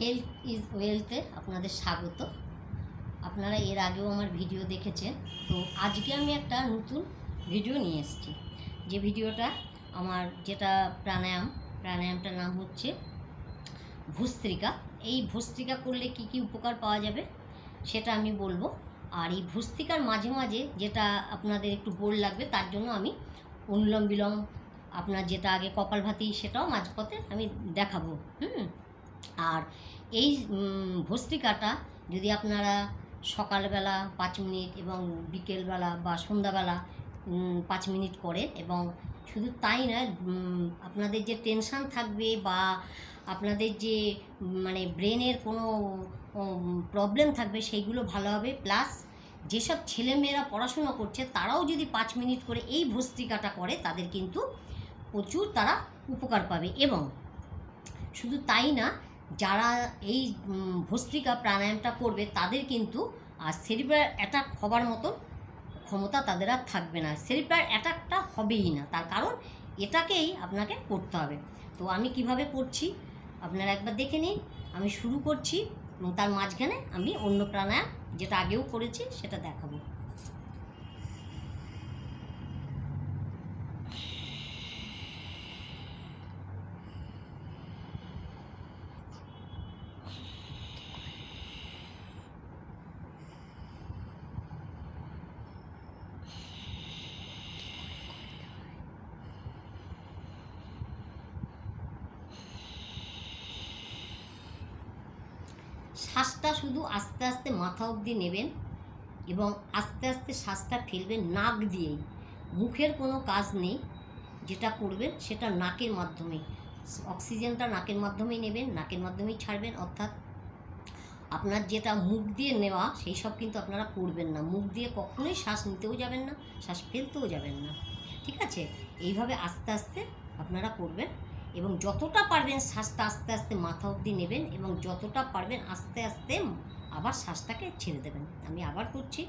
Health is ওয়েলথে আপনাদের স্বাগত। আপনারা এর আগেও আমার ভিডিও দেখেছেন, তো আজকে আমি একটা নতুন ভিডিও নিয়ে এসেছি। যে ভিডিওটা আমার যেটা প্রাণায়ামটার নাম হচ্ছে ভস্ত্রিকা। এই ভস্ত্রিকা করলে কি কি উপকার পাওয়া যাবে সেটা আমি বলবো। আর এই ভস্ত্রিকার মাঝে মাঝে যেটা আপনাদের একটু বোর লাগবে, তার জন্য আমি অনুলোম বিলোম, আপনার যেটা আগে কপালভাতি, সেটাও মাঝপথে আমি দেখাবো। আর এই ভস্ত্রিকাটা যদি আপনারা সকালবেলা 5 মিনিট এবং বিকেলবেলা বা সন্ধ্যাবেলা 5 মিনিট করেন, এবং শুধু তাই নয়, আপনাদের যে টেনশান থাকবে বা আপনাদের যে মানে ব্রেনের কোনো প্রবলেম থাকবে সেইগুলো ভালো হবে। প্লাস যেসব ছেলেমেয়েরা পড়াশুনো করছে তারাও যদি 5 মিনিট করে এই ভস্ত্রিকাটা করে, তাদের কিন্তু প্রচুর তারা উপকার পাবে। এবং শুধু তাই না, যারা এই ভস্ত্রিকা প্রাণায়ামটা করবে তাদের কিন্তু আর সেরিব্রাল অ্যাটাক হবার মতো ক্ষমতা তাদের আর থাকবে না। সেরিব্রাল অ্যাটাকটা হবেই না, তার কারণ এটাকেই আপনাকে করতে হবে। তো আমি কিভাবে করছি আপনারা একবার দেখে নিন। আমি শুরু করছি এবং তার মাঝখানে আমি অন্য প্রাণায়াম যেটা আগেও করেছি সেটা দেখাবো। শ্বাসটা শুধু আস্তে আস্তে মাথা অবধি নেবেন এবং আস্তে আস্তে শ্বাসটা ফেলবেন নাক দিয়েই। মুখের কোনো কাজ নেই, যেটা করবেন সেটা নাকের মাধ্যমেই। অক্সিজেনটা নাকের মাধ্যমেই নেবেন, নাকের মাধ্যমেই ছাড়বেন। অর্থাৎ আপনার যেটা মুখ দিয়ে নেওয়া সেই সব কিন্তু আপনারা করবেন না। মুখ দিয়ে কখনোই শ্বাস নিতেও যাবেন না, শ্বাস ফেলতেও যাবেন না, ঠিক আছে? এইভাবে আস্তে আস্তে আপনারা করবেন এবং যতটা পারবেন শ্বাসটা আস্তে আস্তে মাথা অবধি নেবেন এবং যতটা পারবেন আস্তে আস্তে আবার শ্বাসটাকে ছেড়ে দেবেন। আমি আবার করছি।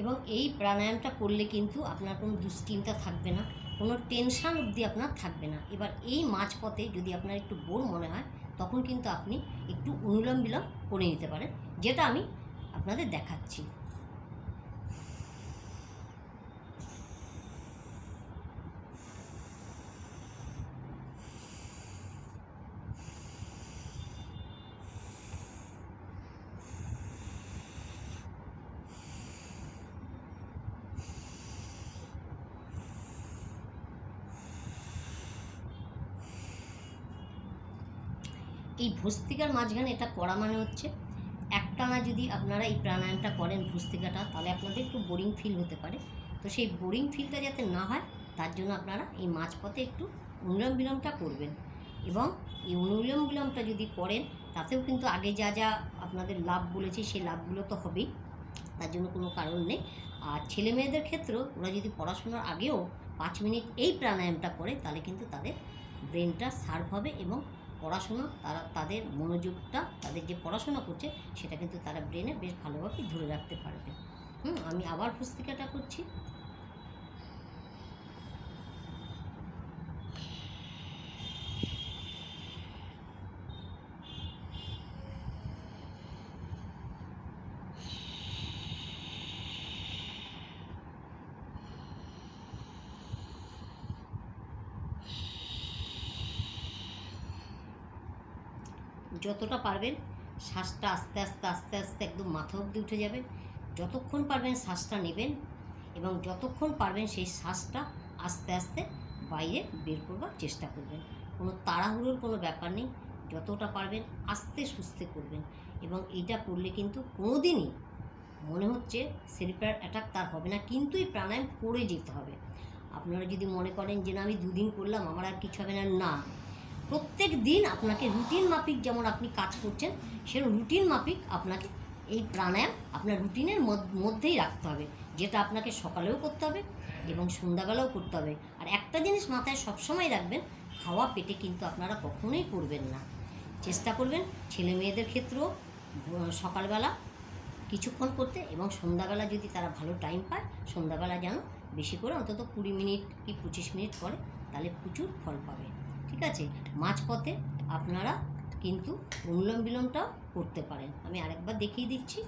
এবং এই প্রাণায়ামটা করলে কিন্তু আপনার কোনো দুশ্চিন্তা থাকবে না, কোনো টেনশান অবধি আপনার থাকবে না। এবার এই মাঝপথে যদি আপনার একটু বোর মনে হয়, তখন কিন্তু আপনি একটু অনুলোম বিলোম করে নিতে পারেন, যেটা আমি আপনাদের দেখাচ্ছি। এই ভস্ত্রিকার মাঝখানে এটা করা মানে হচ্ছে একটানা যদি আপনারা এই প্রাণায়ামটা করেন ভস্ত্রিকাটা, তাহলে আপনাদের একটু বোরিং ফিল হতে পারে। তো সেই বোরিং ফিলটা যাতে না হয় তার জন্য আপনারা এই মাঝপথে একটু অনুলোম বিলোমটা করবেন। এবং এই অনুলোম বিলোমটা যদি করেন, তাতেও কিন্তু আগে যা যা আপনাদের লাভ বলেছি সেই লাভগুলো তো হবেই, তার জন্য কোনো কারণ নেই। আর ছেলে মেয়েদের ক্ষেত্রেও ওরা যদি পড়াশোনার আগেও 5 মিনিট এই প্রাণায়ামটা করে, তাহলে কিন্তু তাদের ব্রেনটা শার্প হবে এবং পড়াশোনা তাদের মনোযোগটা, তাদের যে পড়াশোনা করছে সেটা কিন্তু তারা ব্রেনে বেশ ভালোভাবে ধরে রাখতে পারবে। আমি আবার ভস্ত্রিকাটা করছি। যতটা পারবেন শ্বাসটা আস্তে আস্তে আস্তে আস্তে একদম মাথা অবধি উঠে যাবে। যতক্ষণ পারবেন শ্বাসটা নেবেন এবং যতক্ষণ পারবেন সেই শ্বাসটা আস্তে আস্তে বাইরে বের করবার চেষ্টা করবেন। কোনো তাড়াহুড়োর কোনো ব্যাপার নেই, যতটা পারবেন আস্তে সুস্থে করবেন। এবং এইটা করলে কিন্তু কোনো দিনই মনে হচ্ছে সেরিব্রাল অ্যাটাক তার হবে না, কিন্তু এই প্রাণায়াম করে যেতে হবে। আপনারা যদি মনে করেন যে না আমি 2 দিন করলাম আমার আর কিছু হবে না, না, প্রত্যেক দিন আপনাকে রুটিন মাফিক, যেমন আপনি কাজ করছেন সেরকম রুটিন মাফিক আপনাকে এই প্রাণায়াম আপনার রুটিনের মধ্যেই রাখতে হবে, যেটা আপনাকে সকালেও করতে হবে এবং সন্ধ্যাবেলাও করতে হবে। আর একটা জিনিস মাথায় সবসময় রাখবেন, খাওয়া পেটে কিন্তু আপনারা কখনোই করবেন না। চেষ্টা করবেন ছেলে মেয়েদের ক্ষেত্রেও সকালবেলা কিছুক্ষণ করতে, এবং সন্ধ্যাবেলা যদি তারা ভালো টাইম পায় সন্ধ্যাবেলা যেন বেশি করে অন্তত 20 মিনিট কি 25 মিনিট করে, তাহলে প্রচুর ফল পাবে। ঠিক আছে, মাঝপথে আপনারা কিন্তু অনুলোম বিলোমটাও করতে পারেন। আমি আরেকবার দেখিয়ে দিচ্ছি।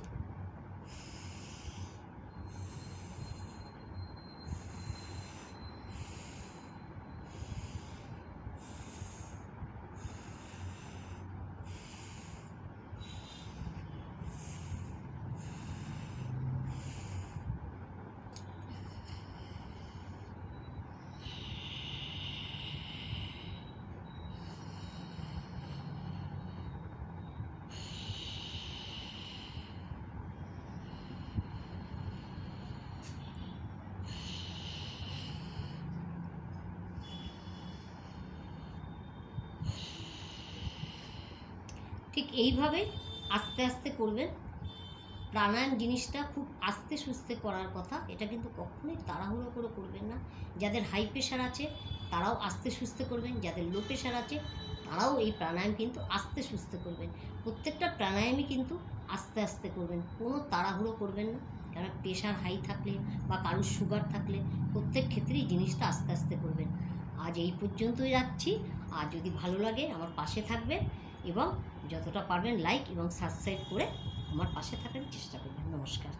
ঠিক এইভাবেই আস্তে আস্তে করবেন। প্রাণায়াম জিনিসটা খুব আস্তে সুস্তে করার কথা, এটা কিন্তু কখনোই তাড়াহুড়ো করে করবেন না। যাদের হাই প্রেশার আছে তারাও আস্তে সুস্তে করবেন, যাদের লো প্রেশার আছে তারাও এই প্রাণায়াম কিন্তু আস্তে সুস্তে করবেন। প্রত্যেকটা প্রাণায়ামই কিন্তু আস্তে আস্তে করবেন, কোনো তাড়াহুড়ো করবেন না। কারণ প্রেশার হাই থাকলে বা কারোর সুগার থাকলে প্রত্যেক ক্ষেত্রেই জিনিসটা আস্তে আস্তে করবেন। আজ এই পর্যন্তই রাখছি। আর যদি ভালো লাগে আমার পাশে থাকবেন, এবং যতটা পারবেন লাইক এবং সাবস্ক্রাইব করে আমার পাশে থাকার চেষ্টা করবেন। নমস্কার।